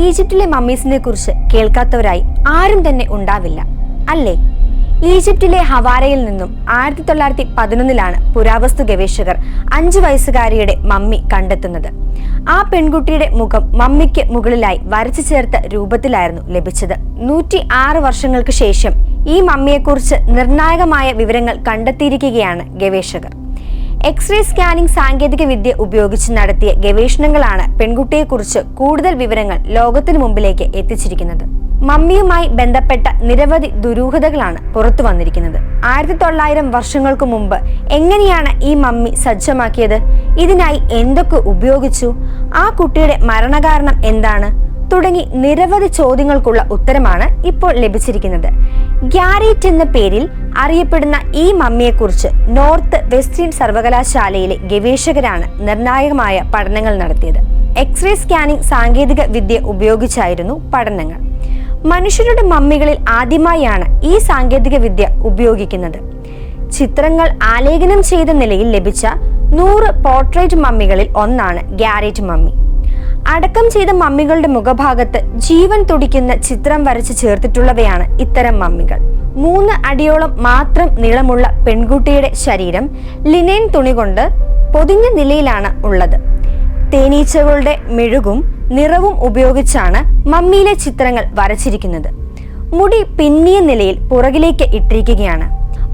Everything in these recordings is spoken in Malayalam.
ഈജിപ്തിലെ മമ്മീസിനെ കുറിച്ച് കേൾക്കാത്തവരായി ആരും തന്നെ ഉണ്ടാവില്ല, അല്ലേ? ഈജിപ്തിലെ ഹവാരയിൽ നിന്നും 1911 പുരാവസ്തു ഗവേഷകർ 5 വയസ്സുകാരിയുടെ മമ്മി കണ്ടെത്തുന്നത്. ആ പെൺകുട്ടിയുടെ മുഖം മമ്മിക്ക് മുകളിലായി വരച്ചു ചേർത്ത രൂപത്തിലായിരുന്നു ലഭിച്ചത്. 106 വർഷങ്ങൾക്ക് ശേഷം ഈ മമ്മിയെക്കുറിച്ച് നിർണായകമായ വിവരങ്ങൾ കണ്ടെത്തിയിരിക്കുകയാണ് ഗവേഷകർ. എക്സ്റേ സ്കാനിംഗ് സാങ്കേതിക വിദ്യ ഉപയോഗിച്ച് നടത്തിയ ഗവേഷണങ്ങളാണ് പെൺകുട്ടിയെക്കുറിച്ച് കൂടുതൽ വിവരങ്ങൾ ലോകത്തിനു മുമ്പിലേക്ക് എത്തിച്ചിരിക്കുന്നത്. മമ്മിയുമായി ബന്ധപ്പെട്ട നിരവധി ദുരൂഹതകളാണ് പുറത്തു വന്നിരിക്കുന്നത്. 1900 വർഷങ്ങൾക്ക് മുമ്പ് എങ്ങനെയാണ് ഈ മമ്മി സജ്ജമാക്കിയത്? ഇതിനായി എന്തൊക്കെ ഉപയോഗിച്ചു? ആ കുട്ടിയുടെ മരണകാരണം എന്താണ്? തുടങ്ങി നിരവധി ചോദ്യങ്ങൾക്കുള്ള ഉത്തരമാണ് ഇപ്പോൾ ലഭിച്ചിരിക്കുന്നത്. ഗ്യാരേറ്റ് എന്ന പേരിൽ അറിയപ്പെടുന്ന ഈ മമ്മിയെക്കുറിച്ച് നോർത്ത് വെസ്റ്റേൺ സർവകലാശാലയിലെ ഗവേഷകരാണ് നിർണായകമായ പഠനങ്ങൾ നടത്തിയത്. എക്സ്റേ സ്കാനിംഗ് സാങ്കേതിക വിദ്യ ഉപയോഗിച്ചായിരുന്നു പഠനങ്ങൾ. മനുഷ്യരുടെ മമ്മികളിൽ ആദ്യമായാണ് ഈ സാങ്കേതിക വിദ്യ ഉപയോഗിക്കുന്നത്. ചിത്രങ്ങൾ ആലേഖനം ചെയ്ത നിലയിൽ ലഭിച്ച 100 പോർട്രേറ്റ് മമ്മികളിൽ ഒന്നാണ് ഗ്യാരേറ്റ് മമ്മി. അടക്കം ചെയ്ത മമ്മികളുടെ മുഖഭാഗത്ത് ജീവൻ തുടിക്കുന്ന ചിത്രം വരച്ച് ചേർത്തിട്ടുള്ളവയാണ് ഇത്തരം മമ്മികൾ. 3 അടിയോളം മാത്രം നീളമുള്ള പെൺകുട്ടിയുടെ ശരീരം ലിനൻ തുണി കൊണ്ട് പൊതിഞ്ഞ നിലയിലാണ് ഉള്ളത്. തേനീച്ചകളുടെ മെഴുകും നിറവും ഉപയോഗിച്ചാണ് മമ്മിയിലെ ചിത്രങ്ങൾ വരച്ചിരിക്കുന്നത്. മുടി പിന്നിയ നിലയിൽ പുറകിലേക്ക് ഇട്ടിരിക്കുകയാണ്.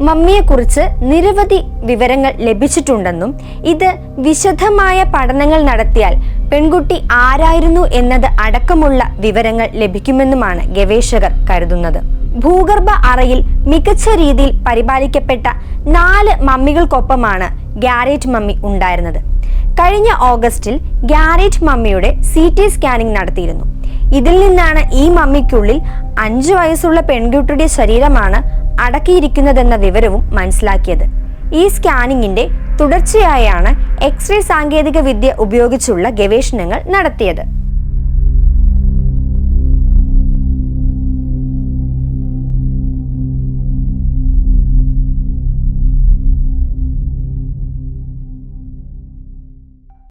മമ്മിയെക്കുറിച്ച് നിരവധി വിവരങ്ങൾ ലഭിച്ചിട്ടുണ്ടെന്നും ഇത് വിശദമായ പഠനങ്ങൾ നടത്തിയാൽ പെൺകുട്ടി ആരായിരുന്നു എന്നത് അടക്കമുള്ള വിവരങ്ങൾ ലഭിക്കുമെന്നുമാണ് ഗവേഷകർ കരുതുന്നത്. ഭൂഗർഭ അറയിൽ മികച്ച രീതിയിൽ പരിപാലിക്കപ്പെട്ട 4 മമ്മികൾക്കൊപ്പമാണ് ഗ്യാരേറ്റ് മമ്മി ഉണ്ടായിരുന്നത്. കഴിഞ്ഞ ഓഗസ്റ്റിൽ ഗ്യാരേറ്റ് മമ്മിയുടെ CT സ്കാനിംഗ് നടത്തിയിരുന്നു. ഇതിൽ നിന്നാണ് ഈ മമ്മിക്കുള്ളിൽ 5 വയസ്സുള്ള പെൺകുട്ടിയുടെ ശരീരമാണ് അടക്കിയിരിക്കുന്നതെന്ന വിവരവും മനസ്സിലാക്കിയത്. ഈ സ്കാനിങ്ങിന്റെ തുടർച്ചയായാണ് എക്സ്റേ സാങ്കേതിക വിദ്യ ഉപയോഗിച്ചുള്ള ഗവേഷണങ്ങൾ നടത്തിയത്.